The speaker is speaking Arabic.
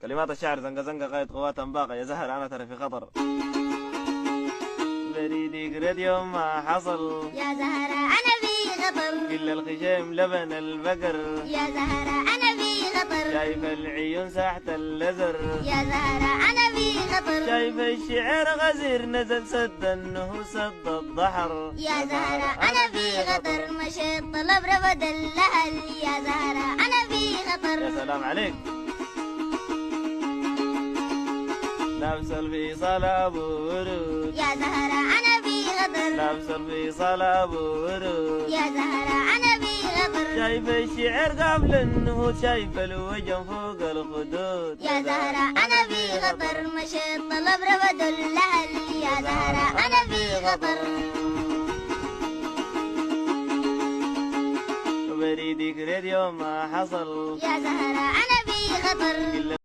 كلمات الشعر زنقة زنقة قايد قوات باقة يا زهر أنا ترى في خطر. بريدك رد يوم ما حصل يا زهرة أنا في خطر. كل الخشيم لبن البقر يا زهرة أنا في خطر. شايف العيون ساحة اللزر. يا زهرة أنا في خطر. شايف الشعر غزير نزل سد انه سد الضحر. يا زهرة أنا في خطر. مشيت طلب رفض الأهل. يا زهرة أنا في خطر. يا سلام عليك. لابس الفيصل ابو ورود. يا زهرة أنا في خطر. لابس الفيصل ابو ورود. يا زهرة أنا في خطر. شايف الشعر قبل النهوض شايف الوجه فوق الخدود. يا زهرة أنا في خطر. مشيت طلب رفض الأهل. يا زهرة أنا في خطر. بريدك رد يوم ما حصل يا زهرة أنا في خطر.